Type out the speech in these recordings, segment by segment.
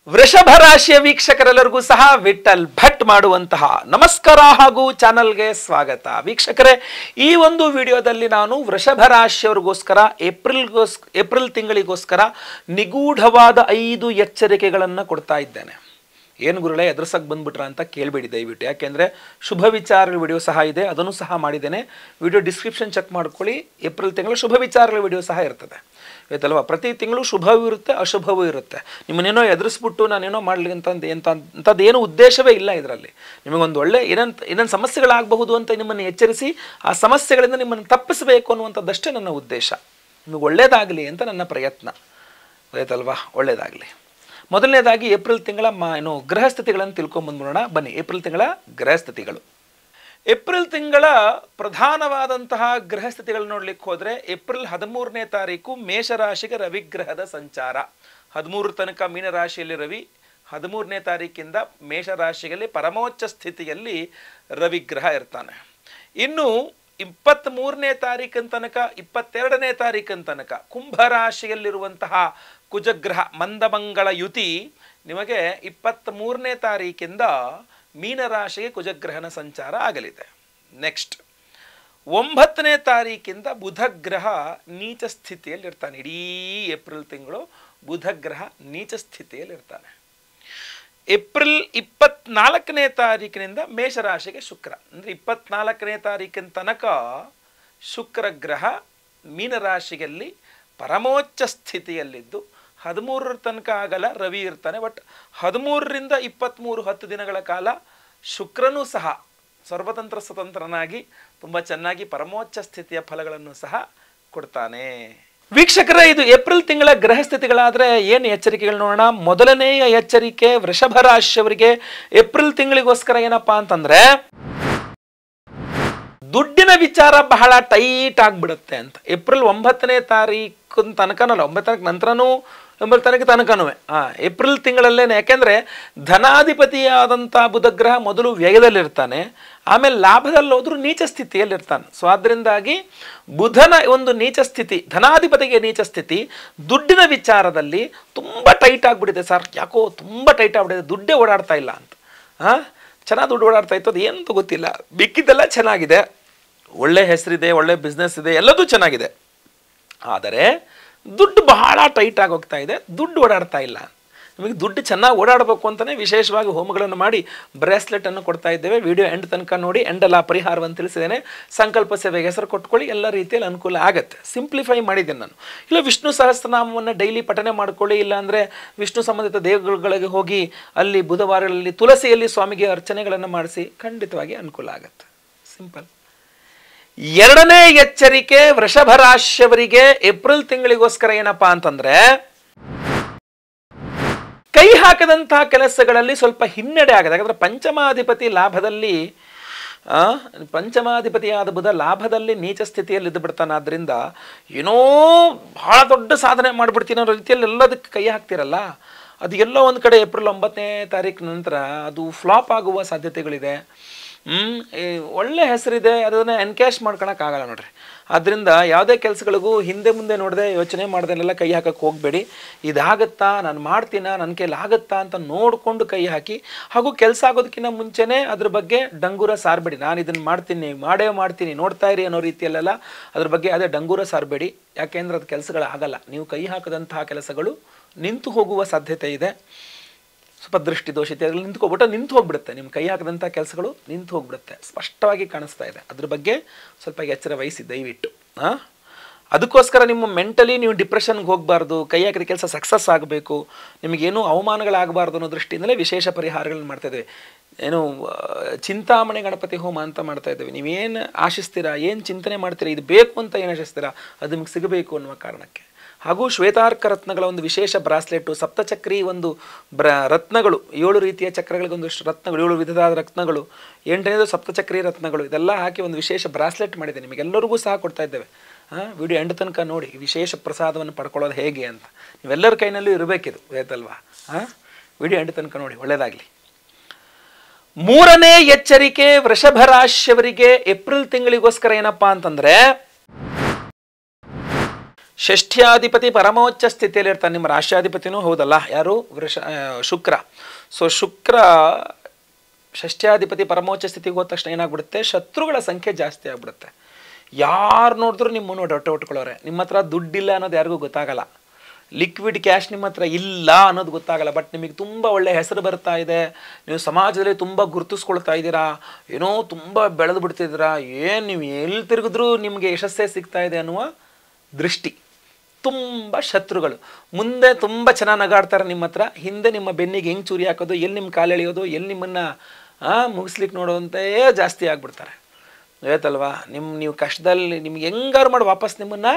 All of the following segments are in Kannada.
ವೃಷಭ ರಾಶಿಯ ವೀಕ್ಷಕರೆಲ್ಲರಿಗೂ ಸಹ ವಿಠಲ್ ಭಟ್ ಮಾಡುವಂತಹ ನಮಸ್ಕಾರ ಹಾಗೂ ಚಾನಲ್ಗೆ ಸ್ವಾಗತ. ವೀಕ್ಷಕರೇ, ಈ ಒಂದು ವಿಡಿಯೋದಲ್ಲಿ ನಾನು ವೃಷಭ ರಾಶಿಯವರಿಗೋಸ್ಕರ ಏಪ್ರಿಲ್ ತಿಂಗಳಿಗೋಸ್ಕರ ನಿಗೂಢವಾದ 5 ಎಚ್ಚರಿಕೆಗಳನ್ನು ಕೊಡ್ತಾ ಇದ್ದೇನೆ. ಏನು ಗುರುಳೆ ಎದುರ್ಸಕ್ಕೆ ಬಂದ್ಬಿಟ್ರ ಅಂತ ಕೇಳಬೇಡಿ ದಯವಿಟ್ಟು. ಯಾಕೆಂದರೆ ಶುಭ ವಿಚಾರಗಳ ವಿಡಿಯೋ ಸಹ ಇದೆ, ಅದನ್ನು ಸಹ ಮಾಡಿದ್ದೇನೆ. ವಿಡಿಯೋ ಡಿಸ್ಕ್ರಿಪ್ಷನ್ ಚೆಕ್ ಮಾಡ್ಕೊಳ್ಳಿ. ಏಪ್ರಿಲ್ ತಿಂಗಳ ಶುಭ ವಿಚಾರಗಳ ವಿಡಿಯೋ ಸಹ ಇರ್ತದೆ, ಆಯ್ತಲ್ವ? ಪ್ರತಿ ತಿಂಗಳು ಶುಭವೂ ಇರುತ್ತೆ, ಅಶುಭವೂ ಇರುತ್ತೆ. ನಿಮ್ಮನ್ನೇನೋ ಎದುರಿಸ್ಬಿಟ್ಟು ನಾನೇನೋ ಮಾಡಲಿ ಅಂಥದ್ದೇನೂ ಉದ್ದೇಶವೇ ಇಲ್ಲ ಇದರಲ್ಲಿ. ನಿಮಗೊಂದು ಒಳ್ಳೆ ಏನೇನು ಸಮಸ್ಯೆಗಳಾಗಬಹುದು ಅಂತ ನಿಮ್ಮನ್ನು ಎಚ್ಚರಿಸಿ ಆ ಸಮಸ್ಯೆಗಳಿಂದ ನಿಮ್ಮನ್ನು ತಪ್ಪಿಸಬೇಕು ಅನ್ನುವಂಥದ್ದಷ್ಟೇ ನನ್ನ ಉದ್ದೇಶ. ನಿಮಗೆ ಒಳ್ಳೆಯದಾಗಲಿ ಅಂತ ನನ್ನ ಪ್ರಯತ್ನ, ಆಯ್ತಲ್ವಾ? ಒಳ್ಳೆಯದಾಗಲಿ. ಮೊದಲನೇದಾಗಿ ಏಪ್ರಿಲ್ ತಿಂಗಳ ಗ್ರಹಸ್ಥಿತಿಗಳನ್ನು ತಿಳ್ಕೊಂಬಂದ್ಬಿಡೋಣ ಬನ್ನಿ. ಏಪ್ರಿಲ್ ತಿಂಗಳ ಗ್ರಹಸ್ಥಿತಿಗಳು. ಏಪ್ರಿಲ್ ತಿಂಗಳ ಪ್ರಧಾನವಾದಂತಹ ಗ್ರಹಸ್ಥಿತಿಗಳು ನೋಡ್ಲಿಕ್ಕೆ ಹೋದರೆ, ಏಪ್ರಿಲ್ 13ನೇ ತಾರೀಕು ಮೇಷರಾಶಿಗೆ ರವಿಗ್ರಹದ ಸಂಚಾರ. 13 ತನಕ ಮೀನರಾಶಿಯಲ್ಲಿ ರವಿ, 13ನೇ ತಾರೀಕಿಂದ ಮೇಷರಾಶಿಯಲ್ಲಿ ಪರಮೋಚ್ಚ ಸ್ಥಿತಿಯಲ್ಲಿ ರವಿಗ್ರಹ ಇರ್ತಾನೆ. ಇನ್ನು 23ನೇ ತಾರೀಕಿನ ತನಕ 22ನೇ ತಾರೀಕಿನ ತನಕ ಕುಂಭರಾಶಿಯಲ್ಲಿರುವಂತಹ ಕುಜಗ್ರಹ ಮಂದಮಂಗಳ ಯುತಿ ನಿಮಗೆ 23ನೇ ತಾರೀಕಿಂದ ಮೀನರಾಶಿಗೆ ಕುಜಗ್ರಹನ ಸಂಚಾರ ಆಗಲಿದೆ. ನೆಕ್ಸ್ಟ್ 9ನೇ ತಾರೀಕಿಂದ ಬುಧಗ್ರಹ ನೀಚ ಸ್ಥಿತಿಯಲ್ಲಿರ್ತಾನೆ. ಇಡೀ ಏಪ್ರಿಲ್ ತಿಂಗಳು ಬುಧಗ್ರಹ ನೀಚ ಸ್ಥಿತಿಯಲ್ಲಿರ್ತಾನೆ. ಏಪ್ರಿಲ್ 24ನೇ ತಾರೀಕಿನಿಂದ ಮೇಷರಾಶಿಗೆ ಶುಕ್ರ, ಅಂದರೆ 24ನೇ ತಾರೀಕಿನ ತನಕ ಶುಕ್ರ ಗ್ರಹ ಮೀನರಾಶಿಯಲ್ಲಿ ಪರಮೋಚ್ಚ ಸ್ಥಿತಿಯಲ್ಲಿದ್ದು 13ರ ತನಕ ಆಗಲ್ಲ, ರವಿ ಇರ್ತಾನೆ. ಬಟ್ 13ರಿಂದ 23 10 ದಿನಗಳ ಕಾಲ ಶುಕ್ರನೂ ಸಹ ಸರ್ವತಂತ್ರ ಸ್ವತಂತ್ರನಾಗಿ ತುಂಬ ಚೆನ್ನಾಗಿ ಪರಮೋಚ್ಚ ಸ್ಥಿತಿಯ ಫಲಗಳನ್ನು ಸಹ ಕೊಡ್ತಾನೆ. ವೀಕ್ಷಕರೇ, ಇದು ಏಪ್ರಿಲ್ ತಿಂಗಳ ಗ್ರಹಸ್ಥಿತಿಗಳಾದರೆ ಏನು ಎಚ್ಚರಿಕೆಗಳು ನೋಡೋಣ. ಮೊದಲನೆಯ ಎಚ್ಚರಿಕೆ ವೃಷಭ ರಾಶಿಯವರಿಗೆ ಏಪ್ರಿಲ್ ತಿಂಗಳಿಗೋಸ್ಕರ ಏನಪ್ಪಾ ಅಂತಂದ್ರೆ, ದುಡ್ಡಿನ ವಿಚಾರ ಬಹಳ ಟೈಟ್ ಆಗಿಬಿಡುತ್ತೆ ಅಂತ. ಏಪ್ರಿಲ್ 9ನೇ ತಾರೀಕು ತನಕನಲ್ಲ, 9ನೇ ತಾರೀಕು ನಂತರನೂ 9ನೇ ತಾರೀಕು ತನಕನೂ ಏಪ್ರಿಲ್ ತಿಂಗಳಲ್ಲೇನೆ. ಯಾಕೆಂದರೆ ಧನಾಧಿಪತಿಯಾದಂಥ ಬುಧಗ್ರಹ ಮೊದಲು ವ್ಯಯದಲ್ಲಿರ್ತಾನೆ, ಆಮೇಲೆ ಲಾಭದಲ್ಲಿ ಹೋದ್ರೂ ನೀಚ ಸ್ಥಿತಿಯಲ್ಲಿರ್ತಾನೆ. ಸೊ ಅದರಿಂದಾಗಿ ಬುಧನ ಒಂದು ನೀಚ ಸ್ಥಿತಿ, ಧನಾಧಿಪತಿಗೆ ನೀಚ ಸ್ಥಿತಿ ದುಡ್ಡಿನ ವಿಚಾರದಲ್ಲಿ ತುಂಬ ಟೈಟ್ ಆಗಿಬಿಟ್ಟಿದೆ. ಸರ್ ಯಾಕೋ ತುಂಬ ಟೈಟ್ ಆಗಿಬಿಟ್ಟಿದೆ, ದುಡ್ಡೇ ಓಡಾಡ್ತಾ ಇಲ್ಲ ಅಂತ. ಚೆನ್ನಾಗಿ ದುಡ್ಡು ಓಡಾಡ್ತಾ ಇತ್ತು, ಅದು ಏನಂತ ಗೊತ್ತಿಲ್ಲ. ಬಿಕ್ಕಿದ್ದೆಲ್ಲ ಚೆನ್ನಾಗಿದೆ, ಒಳ್ಳೆ ಹೆಸರಿದೆ, ಒಳ್ಳೆ ಬಿಸ್ನೆಸ್ ಇದೆ, ಎಲ್ಲದೂ ಚೆನ್ನಾಗಿದೆ. ಆದರೆ ದುಡ್ಡು ಬಹಳ ಟೈಟ್ ಆಗಿ ಹೋಗ್ತಾ ಇದೆ, ದುಡ್ಡು ಓಡಾಡ್ತಾ ಇಲ್ಲ. ನಿಮಗೆ ದುಡ್ಡು ಚೆನ್ನಾಗಿ ಓಡಾಡಬೇಕು ಅಂತಲೇ ವಿಶೇಷವಾಗಿ ಹೋಮಗಳನ್ನು ಮಾಡಿ ಬ್ರೇಸ್ಲೆಟನ್ನು ಕೊಡ್ತಾ ಇದ್ದೇವೆ. ವಿಡಿಯೋ ಎಂಡ್ ತನಕ ನೋಡಿ. ಎಂಡೆಲ್ಲ ಪರಿಹಾರವನ್ನು ತಿಳಿಸಿದ್ದೇನೆ. ಸಂಕಲ್ಪ ಸೇವೆಗೆ ಹೆಸರು ಕೊಟ್ಕೊಳ್ಳಿ, ಎಲ್ಲ ರೀತಿಯಲ್ಲಿ ಅನುಕೂಲ ಆಗುತ್ತೆ. ಸಿಂಪ್ಲಿಫೈ ಮಾಡಿದ್ದೇನೆ ನಾನು. ಇಲ್ಲ ವಿಷ್ಣು ಸಹಸ್ರನಾಮವನ್ನು ಡೈಲಿ ಪಠನೆ ಮಾಡ್ಕೊಳ್ಳಿ, ಇಲ್ಲಾಂದರೆ ವಿಷ್ಣು ಸಂಬಂಧಿತ ದೇವರುಗಳಿಗೆ ಹೋಗಿ ಅಲ್ಲಿ ಬುಧವಾರಗಳಲ್ಲಿ ತುಳಸಿಯಲ್ಲಿ ಸ್ವಾಮಿಗೆ ಅರ್ಚನೆಗಳನ್ನು ಮಾಡಿಸಿ, ಖಂಡಿತವಾಗಿ ಅನುಕೂಲ ಆಗುತ್ತೆ. ಸಿಂಪಲ್. ಎರಡನೇ ಎಚ್ಚರಿಕೆ ವೃಷಭ ರಾಶಿಯವರಿಗೆ ಏಪ್ರಿಲ್ ತಿಂಗಳಿಗೋಸ್ಕರ ಏನಪ್ಪಾ ಅಂತಂದ್ರೆ, ಕೈ ಹಾಕದಂತಹ ಕೆಲಸಗಳಲ್ಲಿ ಸ್ವಲ್ಪ ಹಿನ್ನಡೆ ಆಗಿದೆ. ಯಾಕಂದರೆ ಪಂಚಮಾಧಿಪತಿ ಲಾಭದಲ್ಲಿ, ಪಂಚಮಾಧಿಪತಿಯಾದ ಬುಧ ಲಾಭದಲ್ಲಿ ನೀಚ ಸ್ಥಿತಿಯಲ್ಲಿ ಇದ್ದು ಬಿಡ್ತಾನೆ. ಆದ್ದರಿಂದ ಏನೋ ಬಹಳ ದೊಡ್ಡ ಸಾಧನೆ ಮಾಡಿಬಿಡ್ತೀನಿ ಅನ್ನೋ ರೀತಿಯಲ್ಲಿ ಎಲ್ಲದಕ್ಕೆ ಕೈ ಹಾಕ್ತಿರಲ್ಲ, ಅದು ಎಲ್ಲೋ ಒಂದು ಕಡೆ ಏಪ್ರಿಲ್ 9ನೇ ತಾರೀಕು ನಂತರ ಅದು ಫ್ಲಾಪ್ ಆಗುವ ಸಾಧ್ಯತೆಗಳಿದೆ. ಒಳ್ಳೆ ಹೆಸರಿದೆ, ಅದನ್ನು ಎನ್ಕ್ಯಾಶ್ ಮಾಡ್ಕೊಳಕ್ಕಾಗಲ್ಲ ನೋಡ್ರಿ. ಆದ್ದರಿಂದ ಯಾವುದೇ ಕೆಲಸಗಳಿಗೂ ಹಿಂದೆ ಮುಂದೆ ನೋಡದೆ ಯೋಚನೆ ಮಾಡ್ದೆಲ್ಲ ಕೈ ಹಾಕಕ್ಕೆ ಹೋಗಬೇಡಿ. ಇದಾಗತ್ತಾ, ನಾನು ಮಾಡ್ತೀನಾ, ನನ್ನ ಕೈಲಿ ಆಗುತ್ತಾ ಅಂತ ನೋಡಿಕೊಂಡು ಕೈ ಹಾಕಿ. ಹಾಗೂ ಕೆಲಸ ಆಗೋದಕ್ಕಿಂತ ಮುಂಚೆನೇ ಅದ್ರ ಬಗ್ಗೆ ಡಂಗೂರ ಸಾರಬೇಡಿ. ನಾನು ಇದನ್ನು ಮಾಡ್ತೀನಿ, ಮಾಡ್ತೀನಿ, ನೋಡ್ತಾ ಇರಿ ಅನ್ನೋ ರೀತಿಯಲ್ಲೆಲ್ಲ ಅದ್ರ ಬಗ್ಗೆ ಅದೇ ಡಂಗೂರ ಸಾರಬೇಡಿ. ಯಾಕೆಂದ್ರೆ ಅದು ಕೆಲಸಗಳಾಗಲ್ಲ. ನೀವು ಕೈ ಹಾಕದಂತಹ ಕೆಲಸಗಳು ನಿಂತು ಹೋಗುವ ಸಾಧ್ಯತೆ ಇದೆ. ಸ್ವಲ್ಪ ದೃಷ್ಟಿ ದೋಷತೆ ಅದರಲ್ಲಿ ನಿಂತು ಹೋಗ್ಬಿಡುತ್ತೆ. ನಿಮ್ಮ ಕೈ ಹಾಕದಂಥ ಕೆಲಸಗಳು ನಿಂತು ಹೋಗ್ಬಿಡುತ್ತೆ, ಸ್ಪಷ್ಟವಾಗಿ ಕಾಣಿಸ್ತಾ ಇದೆ. ಅದ್ರ ಬಗ್ಗೆ ಸ್ವಲ್ಪ ಎಚ್ಚರ ವಹಿಸಿ ದಯವಿಟ್ಟು. ಅದಕ್ಕೋಸ್ಕರ ನಿಮ್ಮ ಮೆಂಟಲಿ ನೀವು ಡಿಪ್ರೆಷನ್ಗೆ ಹೋಗಬಾರ್ದು. ಕೈ ಹಾಕಿದ ಕೆಲಸ ಸಕ್ಸಸ್ ಆಗಬೇಕು, ನಿಮಗೇನು ಅವಮಾನಗಳಾಗಬಾರ್ದು ಅನ್ನೋ ದೃಷ್ಟಿಯಿಂದಲೇ ವಿಶೇಷ ಪರಿಹಾರಗಳನ್ನ ಮಾಡ್ತಾಯಿದ್ದೇವೆ. ಏನು ಚಿಂತಾಮಣಿ ಗಣಪತಿ ಹೋಮ ಅಂತ ಮಾಡ್ತಾ ಇದ್ದೇವೆ. ನೀವೇನು ಆಶಿಸ್ತೀರಾ, ಏನು ಚಿಂತನೆ ಮಾಡ್ತೀರಾ, ಇದು ಬೇಕು ಅಂತ ಏನು ಆಶಿಸ್ತೀರಾ, ಅದು ನಿಮ್ಗೆ ಸಿಗಬೇಕು ಅನ್ನುವ ಕಾರಣಕ್ಕೆ. ಹಾಗೂ ಶ್ವೇತಾರ್ಕ ರತ್ನಗಳ ಒಂದು ವಿಶೇಷ ಬ್ರಾಸ್ಲೆಟು, ಸಪ್ತಚಕ್ರಿ ಒಂದು ರತ್ನಗಳು, 7 ರೀತಿಯ ಚಕ್ರಗಳಿಗೊಂದು ರತ್ನಗಳು, 7 ವಿಧದ ರತ್ನಗಳು, 8ನೇದು ಸಪ್ತಚಕ್ರಿ ರತ್ನಗಳು, ಇದೆಲ್ಲ ಹಾಕಿ ಒಂದು ವಿಶೇಷ ಬ್ರಾಸ್ಲೆಟ್ ಮಾಡಿದೆ. ನಿಮಗೆಲ್ಲರಿಗೂ ಸಹ ಕೊಡ್ತಾ ಇದ್ದೇವೆ. ವಿಡಿಯೋ ಎಂಡ್ ತನಕ ನೋಡಿ, ವಿಶೇಷ ಪ್ರಸಾದವನ್ನು ಪಡ್ಕೊಳ್ಳೋದು ಹೇಗೆ ಅಂತ. ನೀವೆಲ್ಲರ ಕೈನಲ್ಲೂ ಇರಬೇಕಿದು, ಆಯ್ತಲ್ವಾ? ವಿಡಿಯೋ ಎಂಡ್ ತನಕ ನೋಡಿ, ಒಳ್ಳೆಯದಾಗಲಿ. ಮೂರನೇ ಎಚ್ಚರಿಕೆ ವೃಷಭ ರಾಶಿಯವರಿಗೆ ಏಪ್ರಿಲ್ ತಿಂಗಳಿಗೋಸ್ಕರ ಏನಪ್ಪಾ ಅಂತಂದ್ರೆ, ಷಷ್ಠ್ಯಾಧಿಪತಿ ಪರಮೋಚ್ಚ ಸ್ಥಿತಿಯಲ್ಲಿ ಇರ್ತಾನೆ. ನಿಮ್ಮ ರಾಷ್ಟ್ರಾಧಿಪತಿನೂ ಹೌದಲ್ಲ, ಯಾರು? ಶುಕ್ರ. ಸೊ ಶುಕ್ರ ಷಷ್ಠ್ಯಾಧಿಪತಿ ಪರಮೋಚ್ಚ ಸ್ಥಿತಿಗೆ ಹೋದ ತಕ್ಷಣ ಏನಾಗ್ಬಿಡುತ್ತೆ? ಶತ್ರುಗಳ ಸಂಖ್ಯೆ ಜಾಸ್ತಿ ಆಗ್ಬಿಡುತ್ತೆ. ಯಾರು ನೋಡಿದ್ರು ನಿಮ್ಮನ್ನು ಹೊಟ್ಟೆ ಹೊಟ್ಕೊಳ್ಳೋರೆ. ನಿಮ್ಮ ಹತ್ರ ದುಡ್ಡಿಲ್ಲ ಅನ್ನೋದು ಯಾರಿಗೂ ಗೊತ್ತಾಗಲ್ಲ. ಲಿಕ್ವಿಡ್ ಕ್ಯಾಶ್ ನಿಮ್ಮ ಹತ್ರ ಇಲ್ಲ ಅನ್ನೋದು ಗೊತ್ತಾಗಲ್ಲ. ಬಟ್ ನಿಮಗೆ ತುಂಬ ಒಳ್ಳೆ ಹೆಸರು ಬರ್ತಾ ಇದೆ, ನೀವು ಸಮಾಜದಲ್ಲಿ ತುಂಬ ಗುರುತಿಸ್ಕೊಳ್ತಾ ಇದ್ದೀರಾ, ಏನೋ ತುಂಬ ಬೆಳೆದು ಬಿಡ್ತಿದ್ದೀರಾ, ಏನು ನೀವು ಎಲ್ಲಿ ತಿರುಗಿದ್ರೂ ನಿಮಗೆ ಯಶಸ್ಸೇ ಸಿಗ್ತಾ ಇದೆ ಅನ್ನುವ ದೃಷ್ಟಿ. ತುಂಬ ಶತ್ರುಗಳು ಮುಂದೆ ತುಂಬ ಚೆನ್ನಾಗಿ ನಗಾಡ್ತಾರೆ ನಿಮ್ಮ ಹತ್ರ, ಹಿಂದೆ ನಿಮ್ಮ ಬೆನ್ನಿಗೆ ಹೆಂಗೆ ಚೂರಿ ಹಾಕೋದು, ಎಲ್ಲಿ ನಿಮ್ಮ ಕಾಲು ಎಳೆಯೋದು, ಎಲ್ಲಿ ನಿಮ್ಮನ್ನು ಮುಗಿಸ್ಲಿಕ್ಕೆ ನೋಡೋವಂತೆ ಜಾಸ್ತಿ ಆಗ್ಬಿಡ್ತಾರೆ. ಆಯ್ತಲ್ವಾ? ನೀವು ಕಷ್ಟದಲ್ಲಿ ನಿಮ್ಗೆ ಹೆಂಗಾರು ಮಾಡಿ ವಾಪಸ್ ನಿಮ್ಮನ್ನು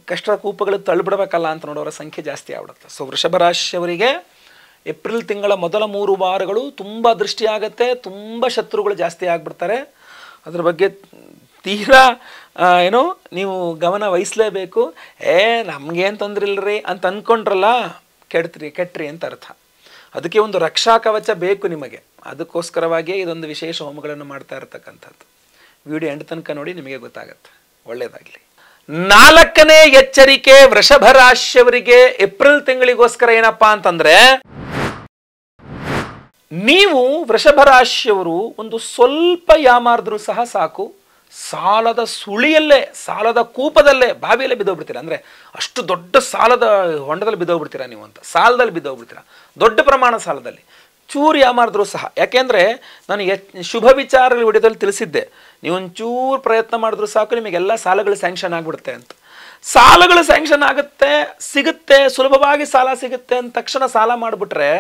ಕಷ್ಟದ ಕೂಪಗಳು ತಳ್ಳಿಬಿಡ್ಬೇಕಲ್ಲ ಅಂತ ನೋಡೋರ ಸಂಖ್ಯೆ ಜಾಸ್ತಿ ಆಗ್ಬಿಡುತ್ತೆ. ಸೊ ವೃಷಭ ರಾಶಿಯವರಿಗೆ ಏಪ್ರಿಲ್ ತಿಂಗಳ ಮೊದಲ 3 ವಾರಗಳು ತುಂಬ ದೃಷ್ಟಿ ಆಗುತ್ತೆ, ತುಂಬ ಶತ್ರುಗಳು ಜಾಸ್ತಿ ಆಗ್ಬಿಡ್ತಾರೆ. ಅದ್ರ ಬಗ್ಗೆ ತೀರಾ ಏನೋ ನೀವು ಗಮನ ವಹಿಸಲೇಬೇಕು. ನಮಗೇನು ತೊಂದರೆ ಇಲ್ಲರಿ ಅಂತ ಅಂದ್ಕೊಂಡ್ರಲ್ಲ, ಕೆಟ್ಟ್ರಿ ಅಂತ ಅರ್ಥ. ಅದಕ್ಕೆ ಒಂದು ರಕ್ಷಾ ಕವಚ ಬೇಕು ನಿಮಗೆ. ಅದಕ್ಕೋಸ್ಕರವಾಗಿಯೇ ಇದೊಂದು ವಿಶೇಷ ಹೋಮಗಳನ್ನು ಮಾಡ್ತಾ ಇರತಕ್ಕಂಥದ್ದು. ವಿಡಿಯೋ ಎಂಡ್ ತನಕ ನೋಡಿ, ನಿಮಗೆ ಗೊತ್ತಾಗತ್ತೆ. ಒಳ್ಳೆಯದಾಗಲಿ. 4ನೇ ಎಚ್ಚರಿಕೆ ವೃಷಭ ರಾಶಿಯವರಿಗೆ ಏಪ್ರಿಲ್ ತಿಂಗಳಿಗೋಸ್ಕರ ಏನಪ್ಪಾ ಅಂತಂದ್ರೆ, ನೀವು ವೃಷಭ ರಾಶಿಯವರು ಒಂದು ಸ್ವಲ್ಪ ಯಾಮಾರಿದ್ರೂ ಸಹ ಸಾಕು, ಸಾಲದ ಸುಳಿಯಲ್ಲೇ, ಸಾಲದ ಕೂಪದಲ್ಲೇ, ಬಾವಿಯಲ್ಲೇ ಬಿದ್ದೋಗ್ಬಿಡ್ತೀರಾ. ಅಂದರೆ ಅಷ್ಟು ದೊಡ್ಡ ಸಾಲದ ಹೊಂಡದಲ್ಲಿ ಬಿದ್ದೋಗ್ಬಿಡ್ತೀರಾ ನೀವು ಅಂತ. ಸಾಲದಲ್ಲಿ ಬಿದ್ದೋಗ್ಬಿಡ್ತೀರಾ, ದೊಡ್ಡ ಪ್ರಮಾಣ ಸಾಲದಲ್ಲಿ. ಚೂರು ಯಾಮಾರಿದ್ರೂ ಸಹ. ಯಾಕೆಂದರೆ ನಾನು ಶುಭ ವಿಚಾರ ವಿಡಿಯೋದಲ್ಲಿ ತಿಳಿಸಿದ್ದೆ, ನೀವೊಂಚೂರು ಪ್ರಯತ್ನ ಮಾಡಿದ್ರೂ ಸಾಕು ನಿಮಗೆಲ್ಲ ಸಾಲಗಳು ಸ್ಯಾಂಕ್ಷನ್ ಆಗಿಬಿಡುತ್ತೆ ಅಂತ. ಸಾಲಗಳು ಸ್ಯಾಂಕ್ಷನ್ ಆಗುತ್ತೆ, ಸಿಗುತ್ತೆ, ಸುಲಭವಾಗಿ ಸಾಲ ಸಿಗುತ್ತೆ ಅಂದ ತಕ್ಷಣ ಸಾಲ ಮಾಡಿಬಿಟ್ರೆ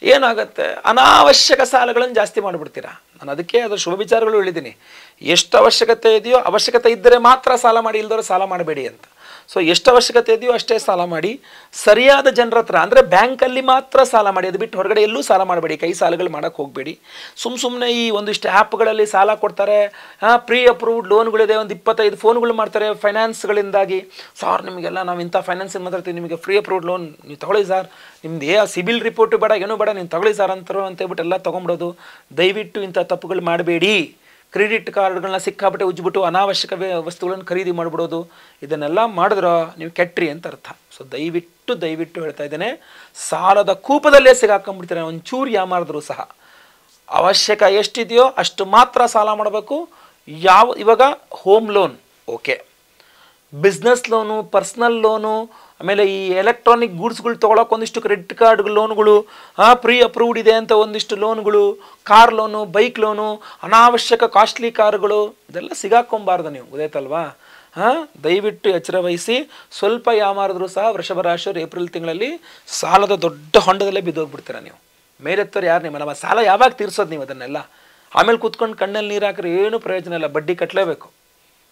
ಏನಾಗುತ್ತೆ? ಅನಾವಶ್ಯಕ ಸಾಲಗಳನ್ನು ಜಾಸ್ತಿ ಮಾಡಿಬಿಡ್ತೀರಾ. ನಾನು ಅದಕ್ಕೆ ಅದರ ಶುಭ ವಿಚಾರಗಳು ಹೇಳಿದ್ದೀನಿ. ಎಷ್ಟು ಅವಶ್ಯಕತೆ ಇದೆಯೋ, ಅವಶ್ಯಕತೆ ಇದ್ದರೆ ಮಾತ್ರ ಸಾಲ ಮಾಡಿ, ಇಲ್ದವರು ಸಾಲ ಮಾಡಬೇಡಿ ಅಂತ. ಸೊ ಎಷ್ಟು ಅವಶ್ಯಕತೆ ಇದೆಯೋ ಅಷ್ಟೇ ಸಾಲ ಮಾಡಿ. ಸರಿಯಾದ ಜನರ ಹತ್ರ ಅಂದರೆ ಬ್ಯಾಂಕಲ್ಲಿ ಮಾತ್ರ ಸಾಲ ಮಾಡಿ, ಅದು ಬಿಟ್ಟು ಹೊರಗಡೆ ಎಲ್ಲೂ ಸಾಲ ಮಾಡಬೇಡಿ. ಕೈ ಸಾಲಗಳು ಮಾಡೋಕ್ಕೆ ಹೋಗಬೇಡಿ. ಸುಮ್ಮನೆ ಈ ಒಂದಿಷ್ಟು ಆ್ಯಪ್ಗಳಲ್ಲಿ ಸಾಲ ಕೊಡ್ತಾರೆ, ಪ್ರೀ ಅಪ್ರೂವ್ಡ್ ಲೋನ್ಗಳಿದೆ, ಒಂದು 25 ಫೋನ್ಗಳು ಮಾಡ್ತಾರೆ ಫೈನಾನ್ಸ್ಗಳಿಂದಾಗಿ. ಸಾರ್ ನಿಮಗೆಲ್ಲ ನಾವು ಇಂಥ ಫೈನಾನ್ಸಿಂಗ್ ಮಾತಾಡ್ತೀವಿ, ನಿಮಗೆ ಫ್ರೀ ಅಪ್ರೂವ್ಡ್ ಲೋನ್ ನೀವು ತಗೊಳ್ಳಿ ಸರ್, ನಿಮ್ದು ಸಿಬಿಲ್ ರಿಪೋರ್ಟು ಬೇಡ, ಏನೂ ಬೇಡ, ನೀವು ತಗೊಳ್ಳಿ ಸರ್ ಅಂತೇಳ್ಬಿಟ್ಟು ಎಲ್ಲ ತೊಗೊಂಬಿಡೋದು. ದಯವಿಟ್ಟು ಇಂಥ ತಪ್ಪುಗಳು ಮಾಡಬೇಡಿ. ಕ್ರೆಡಿಟ್ ಕಾರ್ಡ್ಗಳನ್ನ ಸಿಕ್ಕಾಬಿಟ್ಟೆ ಉಜ್ಜಿಬಿಟ್ಟು ಅನಾವಶ್ಯಕ ವಸ್ತುಗಳನ್ನು ಖರೀದಿ ಮಾಡಿಬಿಡೋದು, ಇದನ್ನೆಲ್ಲ ಮಾಡಿದ್ರೆ ನೀವು ಕೆಟ್ಟ್ರಿ ಅಂತ ಅರ್ಥ. ಸೊ ದಯವಿಟ್ಟು ಹೇಳ್ತಾ ಇದ್ದೇನೆ, ಸಾಲದ ಕೂಪದಲ್ಲೇ ಸಿಗಾಕೊಂಡ್ಬಿಡ್ತೀರ. ಒಂಚೂರು ಯಾಮಾರಿದ್ರೂ ಸಹ ಅವಶ್ಯಕ ಎಷ್ಟಿದೆಯೋ ಅಷ್ಟು ಮಾತ್ರ ಸಾಲ ಮಾಡಬೇಕು. ಇವಾಗ home loan okay, business loan, personal loan, ಆಮೇಲೆ ಈ ಎಲೆಕ್ಟ್ರಾನಿಕ್ ಗೂಡ್ಸ್ಗಳು ತೊಗೊಳಕ್ಕೆ ಒಂದಿಷ್ಟು ಕ್ರೆಡಿಟ್ ಕಾರ್ಡ್ ಲೋನ್ಗಳು, ಪ್ರೀ ಅಪ್ರೂವ್ಡ್ ಇದೆ ಅಂತ ಒಂದಿಷ್ಟು ಲೋನ್ಗಳು, ಕಾರ್ ಲೋನು, ಬೈಕ್ ಲೋನು, ಅನಾವಶ್ಯಕ ಕಾಸ್ಟ್ಲಿ ಕಾರುಗಳು, ಇದೆಲ್ಲ ಸಿಗಾಕೊಂಬಾರ್ದು ನೀವು. ಗೊತ್ತಾಯ್ತಲ್ವಾ? ದಯವಿಟ್ಟು ಎಚ್ಚರ ವಹಿಸಿ. ಸ್ವಲ್ಪ ಯಾಮಾರಿದ್ರೂ ಸಹ ವೃಷಭ ರಾಶಿಯವರು ಏಪ್ರಿಲ್ ತಿಂಗಳಲ್ಲಿ ಸಾಲದ ದೊಡ್ಡ ಹೊಂಡದಲ್ಲೇ ಬಿದ್ದೋಗ್ಬಿಡ್ತೀರ ನೀವು. ಮೇಲೆತ್ತವ್ರು ಯಾರು ನಿಮ್ಮಲ್ಲ, ಸಾಲ ಯಾವಾಗ ತೀರ್ಸೋದು ನೀವು ಅದನ್ನೆಲ್ಲ? ಆಮೇಲೆ ಕೂತ್ಕೊಂಡು ಕಣ್ಣಲ್ಲಿ ನೀರು ಹಾಕಿದ್ರೆ ಏನೂ ಪ್ರಯೋಜನ ಇಲ್ಲ, ಬಡ್ಡಿ ಕಟ್ಟಲೇಬೇಕು.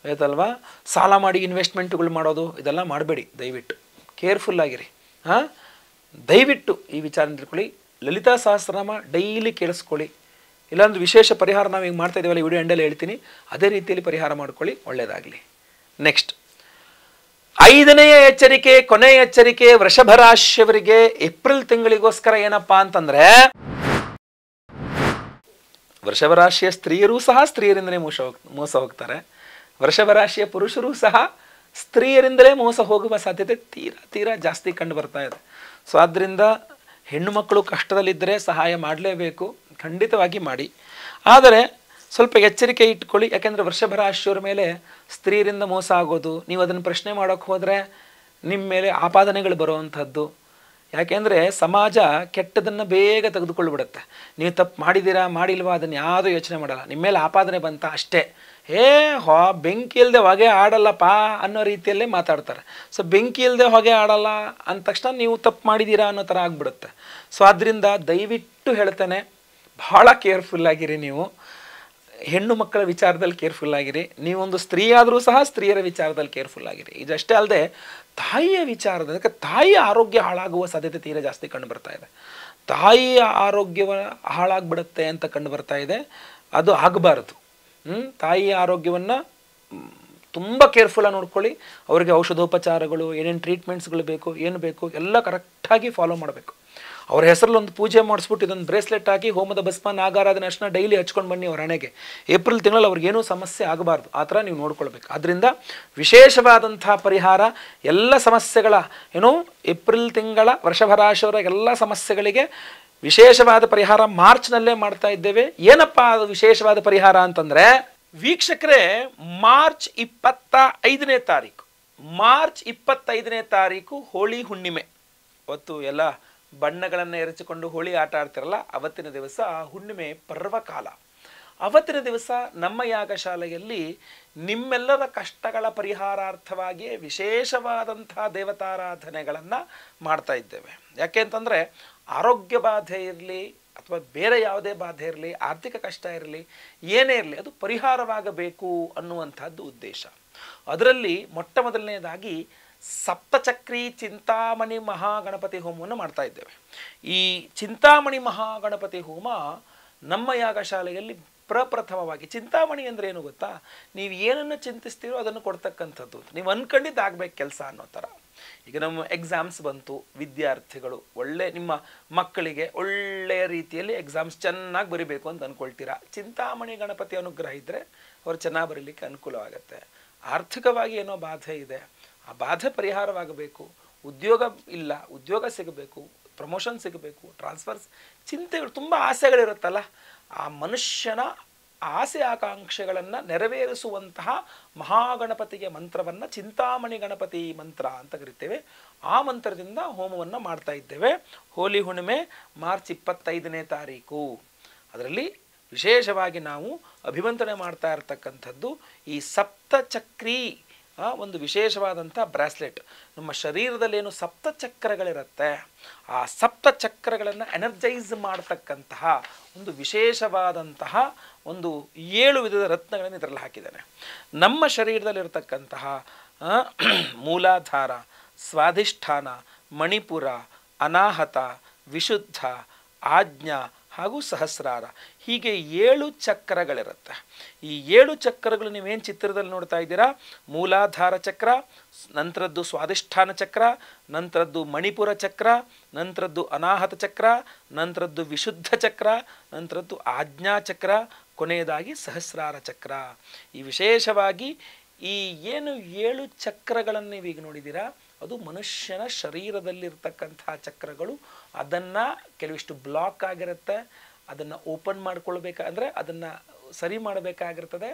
ಆಯ್ತಲ್ವಾ? ಸಾಲ ಮಾಡಿ ಇನ್ವೆಸ್ಟ್ಮೆಂಟ್ಗಳು ಮಾಡೋದು ಇದೆಲ್ಲ ಮಾಡಬೇಡಿ. ದಯವಿಟ್ಟು ಕೇರ್ಫುಲ್ಲಾಗಿರಿ. ದಯವಿಟ್ಟು ಈ ವಿಚಾರ ತಿಳ್ಕೊಳ್ಳಿ. ಲಲಿತಾ ಸಹಸ್ರನಾಮ ಡೈಲಿ ಕೇಳಿಸ್ಕೊಳ್ಳಿ. ಇಲ್ಲಾಂದ್ರೆ ವಿಶೇಷ ಪರಿಹಾರ ನಾವು ಈಗ ಮಾಡ್ತಾ ಇದ್ದೀವಲ್ಲ, ವಿಡಿಯೋ ಎಂಡಲ್ಲಿ ಹೇಳ್ತೀನಿ, ಅದೇ ರೀತಿಯಲ್ಲಿ ಪರಿಹಾರ ಮಾಡ್ಕೊಳ್ಳಿ. ಒಳ್ಳೆಯದಾಗಲಿ. ನೆಕ್ಸ್ಟ್ 5ನೆಯ ಎಚ್ಚರಿಕೆ, ಕೊನೆಯ ಎಚ್ಚರಿಕೆ ವೃಷಭ ರಾಶಿಯವರಿಗೆ ಏಪ್ರಿಲ್ ತಿಂಗಳಿಗೋಸ್ಕರ ಏನಪ್ಪಾ ಅಂತಂದ್ರೆ, ವೃಷಭ ರಾಶಿಯ ಸ್ತ್ರೀಯರೂ ಸಹ ಸ್ತ್ರೀಯರಿಂದಲೇ ಮೋಸ ಹೋಗ್ತಾರೆ. ವೃಷಭ ರಾಶಿಯ ಪುರುಷರು ಸಹ ಸ್ತ್ರೀಯರಿಂದಲೇ ಮೋಸ ಹೋಗುವ ಸಾಧ್ಯತೆ ತೀರಾ ಜಾಸ್ತಿ ಕಂಡು ಬರ್ತಾ ಇದೆ. ಸೊ ಆದ್ದರಿಂದ ಹೆಣ್ಣು ಮಕ್ಕಳು ಕಷ್ಟದಲ್ಲಿದ್ದರೆ ಸಹಾಯ ಮಾಡಲೇಬೇಕು, ಖಂಡಿತವಾಗಿ ಮಾಡಿ. ಆದರೆ ಸ್ವಲ್ಪ ಎಚ್ಚರಿಕೆ ಇಟ್ಕೊಳ್ಳಿ. ಯಾಕೆಂದರೆ ವೃಷಭ ರಾಶಿಯವರ ಮೇಲೆ ಸ್ತ್ರೀಯರಿಂದ ಮೋಸ ಆಗೋದು, ನೀವು ಅದನ್ನು ಪ್ರಶ್ನೆ ಮಾಡೋಕ್ಕೆ ಹೋದರೆ ನಿಮ್ಮ ಮೇಲೆ ಆಪಾದನೆಗಳು ಬರುವಂಥದ್ದು. ಯಾಕೆಂದರೆ ಸಮಾಜ ಕೆಟ್ಟದನ್ನು ಬೇಗ ತೆಗೆದುಕೊಳ್ಳಿಬಿಡುತ್ತೆ. ನೀವು ತಪ್ಪು ಮಾಡಿದ್ದೀರಾ ಮಾಡಿಲ್ವಾ ಅದನ್ನು ಯಾವುದೂ ಯೋಚನೆ ಮಾಡಲ್ಲ. ನಿಮ್ಮ ಮೇಲೆ ಆಪಾದನೆ ಬಂತ ಅಷ್ಟೇ, ಬೆಂಕಿ ಇಲ್ಲದೆ ಹೊಗೆ ಆಡಲ್ಲಪ್ಪ ಅನ್ನೋ ರೀತಿಯಲ್ಲೇ ಮಾತಾಡ್ತಾರೆ. ಸೊ ಬೆಂಕಿ ಇಲ್ಲದೆ ಹೊಗೆ ಆಡಲ್ಲ ಅಂದ ತಕ್ಷಣ ನೀವು ತಪ್ಪು ಮಾಡಿದ್ದೀರಾ ಅನ್ನೋ ಥರ ಆಗಿಬಿಡುತ್ತೆ. ಸೊ ಆದ್ದರಿಂದ ದಯವಿಟ್ಟು ಹೇಳ್ತೇನೆ, ಭಾಳ ಕೇರ್ಫುಲ್ಲಾಗಿರಿ. ನೀವು ಹೆಣ್ಣು ಮಕ್ಕಳ ವಿಚಾರದಲ್ಲಿ ಕೇರ್ಫುಲ್ಲಾಗಿರಿ. ನೀವೊಂದು ಸ್ತ್ರೀ ಆದರೂ ಸಹ ಸ್ತ್ರೀಯರ ವಿಚಾರದಲ್ಲಿ ಕೇರ್ಫುಲ್ಲಾಗಿರಿ. ಇದಷ್ಟೇ ಅಲ್ಲದೆ ತಾಯಿಯ ವಿಚಾರದಲ್ಲಿ, ಅದಕ್ಕೆ ತಾಯಿಯ ಆರೋಗ್ಯ ಹಾಳಾಗುವ ಸಾಧ್ಯತೆ ತೀರಾ ಜಾಸ್ತಿ ಕಂಡು ಬರ್ತಾ ಇದೆ. ತಾಯಿಯ ಆರೋಗ್ಯವ ಹಾಳಾಗ್ಬಿಡುತ್ತೆ ಅಂತ ಕಂಡು ಬರ್ತಾ ಇದೆ. ಅದು ಆಗಬಾರ್ದು. ತಾಯಿಯ ಆರೋಗ್ಯವನ್ನು ತುಂಬ ಕೇರ್ಫುಲ್ಲಾಗಿ ನೋಡ್ಕೊಳ್ಳಿ. ಅವರಿಗೆ ಔಷಧೋಪಚಾರಗಳು, ಏನೇನು ಟ್ರೀಟ್ಮೆಂಟ್ಸ್ಗಳು ಬೇಕು, ಏನು ಬೇಕು ಎಲ್ಲ ಕರೆಕ್ಟಾಗಿ ಫಾಲೋ ಮಾಡಬೇಕು. ಅವ್ರ ಹೆಸರಲ್ಲಿ ಒಂದು ಪೂಜೆ ಮಾಡಿಸ್ಬಿಟ್ಟು ಇದೊಂದು ಬ್ರೇಸ್ಲೆಟ್ ಹಾಕಿ ಹೋಮದ ಭಸ್ಮ ನಾಗಾರಾಧನೆ ಅಷ್ಟನ್ನ ಡೈಲಿ ಹಚ್ಕೊಂಡು ಬನ್ನಿ ಅವ್ರ ಹಣೆಗೆ. ಏಪ್ರಿಲ್ ತಿಂಗಳಲ್ಲಿ ಅವ್ರಿಗೇನೂ ಸಮಸ್ಯೆ ಆಗಬಾರ್ದು, ಆ ಥರ ನೀವು ನೋಡ್ಕೊಳ್ಬೇಕು. ಆದ್ದರಿಂದ ವಿಶೇಷವಾದಂಥ ಪರಿಹಾರ ಎಲ್ಲ ಸಮಸ್ಯೆಗಳ ಏಪ್ರಿಲ್ ತಿಂಗಳ ವೃಷಭ ರಾಶಿಯವರ ಎಲ್ಲ ಸಮಸ್ಯೆಗಳಿಗೆ ವಿಶೇಷವಾದ ಪರಿಹಾರ ಮಾರ್ಚ್ನಲ್ಲೇ ಮಾಡ್ತಾ ಇದ್ದೇವೆ. ಏನಪ್ಪ ಅದು ವಿಶೇಷವಾದ ಪರಿಹಾರ ಅಂತಂದರೆ ವೀಕ್ಷಕರೇ, ಮಾರ್ಚ್ 25ನೇ ತಾರೀಕು, ಮಾರ್ಚ್ 25ನೇ ತಾರೀಕು ಹೋಳಿ ಹುಣ್ಣಿಮೆ. ಅವತ್ತು ಎಲ್ಲ ಬಣ್ಣಗಳನ್ನು ಎರಚಿಕೊಂಡು ಹೋಳಿ ಆಟ ಆಡ್ತಿರಲ್ಲ, ಅವತ್ತಿನ ದಿವಸ ಹುಣ್ಣಿಮೆ ಪರ್ವಕಾಲ. ಅವತ್ತಿನ ದಿವಸ ನಮ್ಮ ಯಾಗಶಾಲೆಯಲ್ಲಿ ನಿಮ್ಮೆಲ್ಲರ ಕಷ್ಟಗಳ ಪರಿಹಾರಾರ್ಥವಾಗಿ ವಿಶೇಷವಾದಂಥ ದೇವತಾರಾಧನೆಗಳನ್ನು ಮಾಡ್ತಾ ಇದ್ದೇವೆ. ಯಾಕೆ ಅಂತಂದರೆ ಆರೋಗ್ಯ ಬಾಧೆ ಇರಲಿ ಅಥವಾ ಬೇರೆ ಯಾವುದೇ ಬಾಧೆ ಇರಲಿ, ಆರ್ಥಿಕ ಕಷ್ಟ ಇರಲಿ, ಏನೇ ಇರಲಿ, ಅದು ಪರಿಹಾರವಾಗಬೇಕು ಅನ್ನುವಂಥದ್ದು ಉದ್ದೇಶ. ಅದರಲ್ಲಿ ಮೊಟ್ಟ ಮೊದಲನೇದಾಗಿ ಸಪ್ತಚಕ್ರಿ ಚಿಂತಾಮಣಿ ಮಹಾಗಣಪತಿ ಹೋಮವನ್ನು ಮಾಡ್ತಾ ಇದ್ದೇವೆ. ಈ ಚಿಂತಾಮಣಿ ಮಹಾಗಣಪತಿ ಹೋಮ ನಮ್ಮ ಯಾಗಶಾಲೆಯಲ್ಲಿ ಪ್ರಪ್ರಥಮವಾಗಿ, ಚಿಂತಾಮಣಿ ಅಂದರೆ ಏನು ಗೊತ್ತಾ, ನೀವು ಏನನ್ನು ಚಿಂತಿಸ್ತೀರೋ ಅದನ್ನು ಕೊಡ್ತಕ್ಕಂಥದ್ದು. ನೀವು ಅಂದ್ಕೊಂಡಿದ್ದು ಆಗ್ಬೇಕು ಕೆಲಸ ಅನ್ನೋ ಥರ. ಈಗ ನಮ್ಮ ಎಕ್ಸಾಮ್ಸ್ ಬಂತು, ವಿದ್ಯಾರ್ಥಿಗಳು ನಿಮ್ಮ ಮಕ್ಕಳಿಗೆ ಒಳ್ಳೆಯ ರೀತಿಯಲ್ಲಿ ಎಕ್ಸಾಮ್ಸ್ ಚೆನ್ನಾಗಿ ಬರಿಬೇಕು ಅಂತ ಅಂದ್ಕೊಳ್ತೀರಾ. ಚಿಂತಾಮಣಿ ಗಣಪತಿ ಅನುಗ್ರಹ ಇದ್ದರೆ ಅವ್ರು ಚೆನ್ನಾಗಿ ಬರೀಲಿಕ್ಕೆ ಅನುಕೂಲವಾಗುತ್ತೆ. ಆರ್ಥಿಕವಾಗಿ ಏನೋ ಬಾಧೆ ಇದೆ, ಆ ಬಾಧೆ ಪರಿಹಾರವಾಗಬೇಕು. ಉದ್ಯೋಗ ಇಲ್ಲ, ಉದ್ಯೋಗ ಸಿಗಬೇಕು, ಪ್ರಮೋಷನ್ ಸಿಗಬೇಕು, ಟ್ರಾನ್ಸ್ಫರ್ಸ್, ಚಿಂತೆಗಳು, ತುಂಬ ಆಸೆಗಳಿರುತ್ತಲ್ಲ, ಆ ಮನುಷ್ಯನ ಆಸೆ ಆಕಾಂಕ್ಷೆಗಳನ್ನು ನೆರವೇರಿಸುವಂತಹ ಮಹಾಗಣಪತಿಗೆ ಮಂತ್ರವನ್ನು ಚಿಂತಾಮಣಿ ಗಣಪತಿ ಮಂತ್ರ ಅಂತ ಕರಿತೇವೆ. ಆ ಮಂತ್ರದಿಂದ ಹೋಮವನ್ನು ಮಾಡ್ತಾ ಇದ್ದೇವೆ. ಹೋಳಿ ಹುಣ್ಣಿಮೆ ಮಾರ್ಚ್ 25ನೇ ತಾರೀಕು. ಅದರಲ್ಲಿ ವಿಶೇಷವಾಗಿ ನಾವು ಅಭಿಮಂತ್ರಣೆ ಮಾಡ್ತಾ ಇರತಕ್ಕಂಥದ್ದು ಈ ಸಪ್ತಚಕ್ರಿ ಒಂದು ವಿಶೇಷವಾದಂಥ ಬ್ರಾಸ್ಲೆಟ್. ನಮ್ಮ ಶರೀರದಲ್ಲೇನು ಸಪ್ತಚಕ್ರಗಳಿರುತ್ತೆ, ಆ ಸಪ್ತಚಕ್ರಗಳನ್ನು ಎನರ್ಜೈಸ್ ಮಾಡ್ತಕ್ಕಂತಹ ಒಂದು ವಿಶೇಷವಾದಂತಹ ಒಂದು 7 ವಿಧದ ರತ್ನಗಳನ್ನು ಇದರಲ್ಲಿ ಹಾಕಿದ್ದಾನೆ. ನಮ್ಮ ಶರೀರದಲ್ಲಿರ್ತಕ್ಕಂತಹ ಮೂಲಾಧಾರ, ಸ್ವಾಧಿಷ್ಠಾನ, ಮಣಿಪುರ, ಅನಾಹತ, ವಿಶುದ್ಧ, ಆಜ್ಞಾ ಹಾಗೂ ಸಹಸ್ರಾರ, ಹೀಗೆ 7 ಚಕ್ರಗಳಿರುತ್ತೆ. ಈ 7 ಚಕ್ರಗಳು ನೀವೇನು ಚಿತ್ರದಲ್ಲಿ ನೋಡ್ತಾ ಇದ್ದೀರಾ, ಮೂಲಾಧಾರ ಚಕ್ರ, ನಂತರದ್ದು ಸ್ವಾಧಿಷ್ಠಾನ ಚಕ್ರ, ನಂತರದ್ದು ಮಣಿಪುರ ಚಕ್ರ, ನಂತರದ್ದು ಅನಾಹತ ಚಕ್ರ, ನಂತರದ್ದು ವಿಶುದ್ಧ ಚಕ್ರ, ನಂತರದ್ದು ಆಜ್ಞಾ ಚಕ್ರ, ಕೊನೆಯದಾಗಿ ಸಹಸ್ರಾರ ಚಕ್ರ. ಈ ವಿಶೇಷವಾಗಿ ಈ ಏನು 7 ಚಕ್ರಗಳನ್ನು ನೀವೀಗ ನೋಡಿದ್ದೀರಾ, ಅದು ಮನುಷ್ಯನ ಶರೀರದಲ್ಲಿರ್ತಕ್ಕಂಥ ಚಕ್ರಗಳು. ಅದನ್ನು ಕೆಲವಿಷ್ಟು ಬ್ಲಾಕ್ ಆಗಿರುತ್ತೆ, ಅದನ್ನು ಓಪನ್ ಮಾಡ್ಕೊಳ್ಬೇಕಾದ್ರೆ ಅದನ್ನು ಸರಿ ಮಾಡಬೇಕಾಗಿರ್ತದೆ.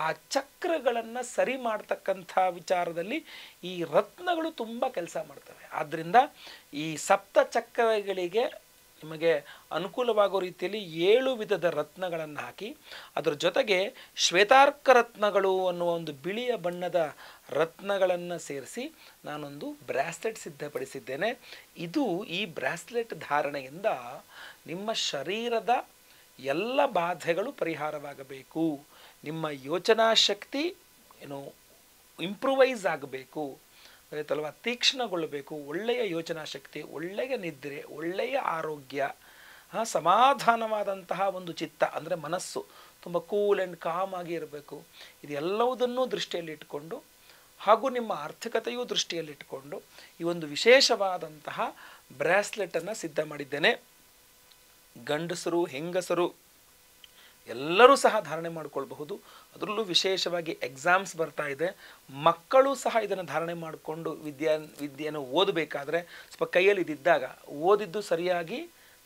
ಆ ಚಕ್ರಗಳನ್ನು ಸರಿ ಮಾಡ್ತಕ್ಕಂಥ ವಿಚಾರದಲ್ಲಿ ಈ ರತ್ನಗಳು ತುಂಬ ಕೆಲಸ ಮಾಡ್ತವೆ. ಆದ್ದರಿಂದ ಈ ಸಪ್ತ ಚಕ್ರಗಳಿಗೆ ನಿಮಗೆ ಅನುಕೂಲವಾಗೋ ರೀತಿಯಲ್ಲಿ 7 ವಿಧದ ರತ್ನಗಳನ್ನು ಹಾಕಿ, ಅದರ ಜೊತೆಗೆ ಶ್ವೇತಾರ್ಕ ರತ್ನಗಳು ಅನ್ನುವ ಒಂದು ಬಿಳಿಯ ಬಣ್ಣದ ರತ್ನಗಳನ್ನು ಸೇರಿಸಿ ನಾನೊಂದು ಬ್ರಾಸ್ಲೆಟ್ ಸಿದ್ಧಪಡಿಸಿದ್ದೇನೆ. ಈ ಬ್ರಾಸ್ಲೆಟ್ ಧಾರಣೆಯಿಂದ ನಿಮ್ಮ ಶರೀರದ ಎಲ್ಲ ಬಾಧೆಗಳು ಪರಿಹಾರವಾಗಬೇಕು, ನಿಮ್ಮ ಯೋಚನಾ ಶಕ್ತಿ ಇಂಪ್ರೂವೈಸ್ ಆಗಬೇಕು, ಗೊತ್ತಲ್ವ, ತೀಕ್ಷ್ಣಗೊಳ್ಳಬೇಕು, ಒಳ್ಳೆಯ ಯೋಚನಾ ಶಕ್ತಿ, ಒಳ್ಳೆಯ ನಿದ್ರೆ, ಒಳ್ಳೆಯ ಆರೋಗ್ಯ, ಸಮಾಧಾನವಾದಂತಹ ಒಂದು ಚಿತ್ತ ಅಂದರೆ ಮನಸ್ಸು ತುಂಬ ಕೂಲ್ ಆ್ಯಂಡ್ ಕಾಮ್ ಆಗಿ ಇರಬೇಕು. ಇದೆಲ್ಲವುದನ್ನು ದೃಷ್ಟಿಯಲ್ಲಿಟ್ಟುಕೊಂಡು ಹಾಗೂ ನಿಮ್ಮ ಆರ್ಥಿಕತೆಯೂ ದೃಷ್ಟಿಯಲ್ಲಿಟ್ಟುಕೊಂಡು ಈ ಒಂದು ವಿಶೇಷವಾದಂತಹ ಬ್ರಾಸ್ಲೆಟನ್ನು ಸಿದ್ಧ ಮಾಡಿದ್ದೇನೆ. ಗಂಡಸರು ಹೆಂಗಸರು ಎಲ್ಲರೂ ಸಹ ಧಾರಣೆ ಮಾಡಿಕೊಳ್ಬಹುದು. ಅದರಲ್ಲೂ ವಿಶೇಷವಾಗಿ ಎಕ್ಸಾಮ್ಸ್ ಬರ್ತಾ ಇದೆ, ಮಕ್ಕಳು ಸಹ ಇದನ್ನು ಧಾರಣೆ ಮಾಡಿಕೊಂಡು ವಿದ್ಯೆಯನ್ನು ಓದಬೇಕಾದ್ರೆ ಸ್ವಲ್ಪ ಕೈಯಲ್ಲಿ ಇದ್ದಾಗ ಓದಿದ್ದು ಸರಿಯಾಗಿ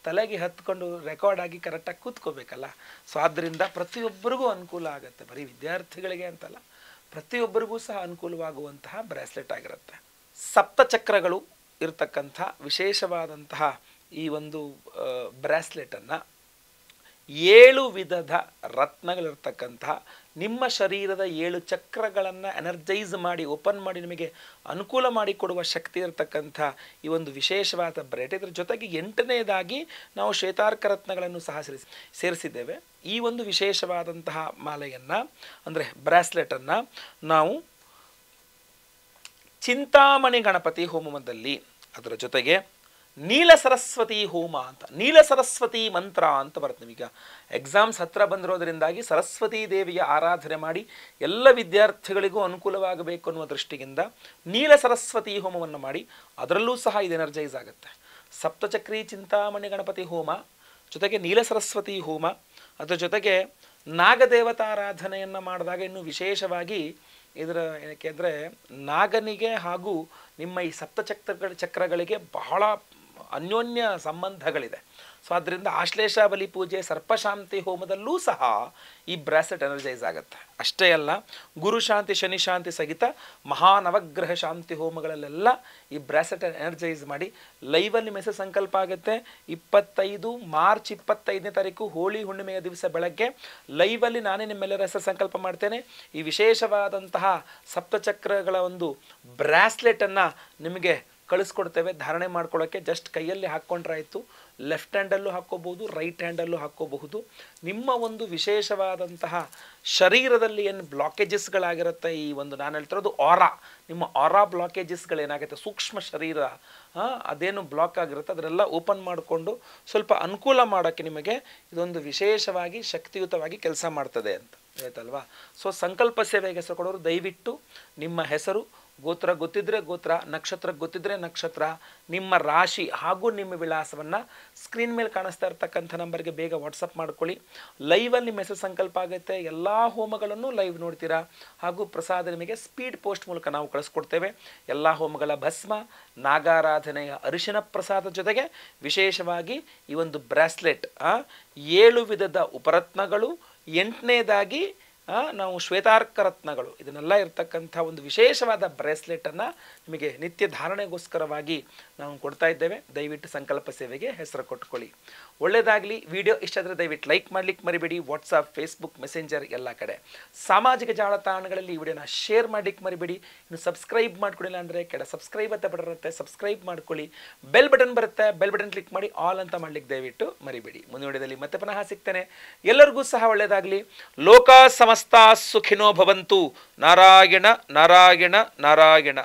ತಲೆಗೆ ಹತ್ಕೊಂಡು ರೆಕಾರ್ಡ್ ಆಗಿ ಕರೆಕ್ಟಾಗಿ ಕೂತ್ಕೋಬೇಕಲ್ಲ. ಸೊ ಆದ್ದರಿಂದ ಪ್ರತಿಯೊಬ್ಬರಿಗೂ ಅನುಕೂಲ ಆಗುತ್ತೆ, ಬರೀ ವಿದ್ಯಾರ್ಥಿಗಳಿಗೆ ಅಂತಲ್ಲ, ಪ್ರತಿಯೊಬ್ಬರಿಗೂ ಸಹ ಅನುಕೂಲವಾಗುವಂತಹ ಬ್ರಾಸ್ಲೆಟ್ ಆಗಿರುತ್ತೆ. ಸಪ್ತಚಕ್ರಗಳು ಇರತಕ್ಕಂಥ ವಿಶೇಷವಾದಂತಹ ಈ ಒಂದು ಬ್ರಾಸ್ಲೆಟನ್ನು 7 ವಿಧದ ರತ್ನಗಳಿರ್ತಕ್ಕಂತಹ ನಿಮ್ಮ ಶರೀರದ 7 ಚಕ್ರಗಳನ್ನು ಎನರ್ಜೈಸ್ ಮಾಡಿ ಓಪನ್ ಮಾಡಿ ನಿಮಗೆ ಅನುಕೂಲ ಮಾಡಿಕೊಡುವ ಶಕ್ತಿ ಇರತಕ್ಕಂಥ ಈ ಒಂದು ವಿಶೇಷವಾದ ಬ್ರೇಟ್. ಇದರ ಜೊತೆಗೆ 8ನೇದಾಗಿ ನಾವು ಶ್ವೇತಾರ್ಕ ರತ್ನಗಳನ್ನು ಸಹ ಸೇರಿಸಿದ್ದೇವೆ. ಈ ಒಂದು ವಿಶೇಷವಾದಂತಹ ಮಾಲೆಯನ್ನು ಅಂದರೆ ಬ್ರಾಸ್ಲೆಟನ್ನು ನಾವು ಚಿಂತಾಮಣಿ ಗಣಪತಿ ಹೋಮದಲ್ಲಿ, ಅದರ ಜೊತೆಗೆ ನೀಲ ಸರಸ್ವತಿ ಹೋಮ ಅಂತ, ನೀಲ ಸರಸ್ವತಿ ಮಂತ್ರ ಅಂತ ಬರುತ್ತೆ. ನಿಮೀಗ ಎಕ್ಸಾಮ್ಸ್ ಹತ್ರ ಬಂದಿರೋದ್ರಿಂದಾಗಿ ಸರಸ್ವತಿ ದೇವಿಯ ಆರಾಧನೆ ಮಾಡಿ ಎಲ್ಲ ವಿದ್ಯಾರ್ಥಿಗಳಿಗೂ ಅನುಕೂಲವಾಗಬೇಕು ಅನ್ನುವ ದೃಷ್ಟಿಯಿಂದ ನೀಲ ಸರಸ್ವತಿ ಹೋಮವನ್ನು ಮಾಡಿ ಅದರಲ್ಲೂ ಸಹ ಇದು ಎನರ್ಜೈಸ್ ಆಗುತ್ತೆ. ಸಪ್ತಚಕ್ರಿ ಚಿಂತಾಮಣಿ ಗಣಪತಿ ಹೋಮ, ಜೊತೆಗೆ ನೀಲ ಸರಸ್ವತಿ ಹೋಮ, ಅದರ ಜೊತೆಗೆ ನಾಗದೇವತಾರಾಧನೆಯನ್ನು ಮಾಡಿದಾಗ ಇನ್ನು ವಿಶೇಷವಾಗಿ ಇದರ ಏಕೆಂದರೆ ನಾಗನಿಗೆ ಹಾಗೂ ನಿಮ್ಮ ಈ ಚಕ್ರಗಳಿಗೆ ಬಹಳ ಅನ್ಯೋನ್ಯ ಸಂಬಂಧಗಳಿದೆ. ಸೊ ಆದ್ದರಿಂದ ಆಶ್ಲೇಷ ಬಲಿ ಪೂಜೆ, ಸರ್ಪಶಾಂತಿ ಹೋಮದಲ್ಲೂ ಸಹ ಈ ಬ್ರಾಸ್ಲೆಟ್ ಎನರ್ಜೈಸ್ ಆಗುತ್ತೆ. ಅಷ್ಟೇ ಅಲ್ಲ, ಗುರು ಶಾಂತಿ ಶನಿ ಶಾಂತಿ ಸಹಿತ ಮಹಾನವಗ್ರಹ ಶಾಂತಿ ಹೋಮಗಳಲ್ಲೆಲ್ಲ ಈ ಬ್ರಾಸ್ಲೆಟ್ ಎನರ್ಜೈಸ್ ಮಾಡಿ ಲೈವಲ್ಲಿ ಮೆಸೇಜ್ ಸಂಕಲ್ಪ ಆಗುತ್ತೆ. 25 ಮಾರ್ಚ್ 25ನೇ ತಾರೀಕು ಹೋಳಿ ಹುಣ್ಣಿಮೆಯ ದಿವಸ ಬೆಳಗ್ಗೆ ಲೈವಲ್ಲಿ ನಾನೇ ನಿಮ್ಮೆಲ್ಲರ ಹೆಸರು ಸಂಕಲ್ಪ ಮಾಡ್ತೇನೆ. ಈ ವಿಶೇಷವಾದಂತಹ ಸಪ್ತಚಕ್ರಗಳ ಒಂದು ಬ್ರಾಸ್ಲೆಟನ್ನು ನಿಮಗೆ ಕಳಿಸ್ಕೊಡ್ತೇವೆ. ಧಾರಣೆ ಮಾಡ್ಕೊಳ್ಳೋಕ್ಕೆ ಜಸ್ಟ್ ಕೈಯಲ್ಲಿ ಹಾಕ್ಕೊಂಡ್ರಾಯಿತು. Left ಹ್ಯಾಂಡಲ್ಲೂ ಹಾಕ್ಕೋಬಹುದು, right ಹ್ಯಾಂಡಲ್ಲೂ ಹಾಕ್ಕೋಬಹುದು. ನಿಮ್ಮ ಒಂದು ವಿಶೇಷವಾದಂತಹ ಶರೀರದಲ್ಲಿ ಏನು ಬ್ಲಾಕೇಜಸ್ಗಳಾಗಿರುತ್ತೆ, ಈ ಒಂದು ನಾನು ಹೇಳ್ತಿರೋದು ಆರಾ, ನಿಮ್ಮ ಆರಾ ಬ್ಲಾಕೇಜಸ್ಗಳೇನಾಗುತ್ತೆ, ಸೂಕ್ಷ್ಮ ಶರೀರ ಅದೇನು ಬ್ಲಾಕ್ ಆಗಿರುತ್ತೆ ಅದನ್ನೆಲ್ಲ ಓಪನ್ ಮಾಡಿಕೊಂಡು ಸ್ವಲ್ಪ ಅನುಕೂಲ ಮಾಡೋಕ್ಕೆ ನಿಮಗೆ ಇದೊಂದು ವಿಶೇಷವಾಗಿ ಶಕ್ತಿಯುತವಾಗಿ ಕೆಲಸ ಮಾಡ್ತದೆ ಅಂತ ಆಯ್ತಲ್ವಾ. ಸೊ ಸಂಕಲ್ಪ ಸೇವೆಗೆ ಹೆಸರು ಕೊಡೋರು ದಯವಿಟ್ಟು ನಿಮ್ಮ ಹೆಸರು, ಗೋತ್ರ ಗೊತ್ತಿದ್ರೆ ಗೋತ್ರ, ನಕ್ಷತ್ರ ಗೊತ್ತಿದ್ರೆ ನಕ್ಷತ್ರ, ನಿಮ್ಮ ರಾಶಿ ಹಾಗೂ ನಿಮ್ಮ ವಿಳಾಸವನ್ನು ಸ್ಕ್ರೀನ್ ಮೇಲೆ ಕಾಣಿಸ್ತಾ ಇರ್ತಕ್ಕಂಥ ನಂಬರ್ಗೆ ಬೇಗ ವಾಟ್ಸಪ್ ಮಾಡ್ಕೊಳ್ಳಿ. ಲೈವಲ್ಲಿ ಮೆಸೇಜ್ ಸಂಕಲ್ಪ ಆಗುತ್ತೆ. ಎಲ್ಲ ಹೋಮಗಳನ್ನು ಲೈವ್ ನೋಡ್ತೀರಾ ಹಾಗೂ ಪ್ರಸಾದ ನಿಮಗೆ ಸ್ಪೀಡ್ ಪೋಸ್ಟ್ ಮೂಲಕ ನಾವು ಕಳಿಸ್ಕೊಡ್ತೇವೆ. ಎಲ್ಲ ಹೋಮಗಳ ಭಸ್ಮ, ನಾಗಾರಾಧನೆಯ ಅರಿಶಿನ ಪ್ರಸಾದ ಜೊತೆಗೆ ವಿಶೇಷವಾಗಿ ಈ ಒಂದು ಬ್ರಾಸ್ಲೆಟ್ 7 ವಿಧದ ಉಪರತ್ನಗಳು, 8ನೇದಾಗಿ ನಾವು ಶ್ವೇತಾರ್ಕ ರತ್ನಗಳು, ಇದನ್ನೆಲ್ಲ ಇರ್ತಕ್ಕಂಥ ಒಂದು ವಿಶೇಷವಾದ ಬ್ರೇಸ್ಲೆಟನ್ನು ನಿಮಗೆ ನಿತ್ಯ ಧಾರಣೆಗೋಸ್ಕರವಾಗಿ ನಾವು ಕೊಡ್ತಾ ಇದ್ದೇವೆ. ದಯವಿಟ್ಟು ಸಂಕಲ್ಪ ಸೇವೆಗೆ ಹೆಸರು ಕೊಟ್ಕೊಳ್ಳಿ. ಒಳ್ಳೆಯದಾಗಲಿ. ವಿಡಿಯೋ ಇಷ್ಟ ಆದರೆ ದಯವಿಟ್ಟು ಲೈಕ್ ಮಾಡಲಿಕ್ಕೆ ಮರಿಬೇಡಿ. ವಾಟ್ಸಪ್, ಫೇಸ್ಬುಕ್, ಮೆಸೆಂಜರ್ ಎಲ್ಲ ಕಡೆ ಸಾಮಾಜಿಕ ಜಾಲತಾಣಗಳಲ್ಲಿ ಈ ವಿಡಿಯೋನ ಶೇರ್ ಮಾಡಲಿಕ್ಕೆ ಮರಿಬೇಡಿ. ಇನ್ನು ಸಬ್ಸ್ಕ್ರೈಬ್ ಮಾಡ್ಕೊಳ್ಳಿಲ್ಲ ಅಂದರೆ ಕೆಳ ಸಬ್ಸ್ಕ್ರೈಬ್ ಅಂತ ಬರುತ್ತೆ, ಸಬ್ಸ್ಕ್ರೈಬ್ ಮಾಡ್ಕೊಳ್ಳಿ. ಬೆಲ್ ಬಟನ್ ಬರುತ್ತೆ, ಬೆಲ್ ಬಟನ್ ಕ್ಲಿಕ್ ಮಾಡಿ ಆಲ್ ಅಂತ ಮಾಡಲಿಕ್ಕೆ ದಯವಿಟ್ಟು ಮರಿಬೇಡಿ. ಮುಂದಿನ ವಿಡಿಯೋದಲ್ಲಿ ಮತ್ತೆ ಪುನಃ ಸಿಗ್ತೇನೆ. ಎಲ್ಲರಿಗೂ ಸಹ ಒಳ್ಳೆಯದಾಗಲಿ. ಲೋಕ ಸಮಸ್ತ ಸುಖಿನೋ ಭವಂತು. ನಾರಾಯಣ ನಾರಾಯಣ ನಾರಾಯಣ.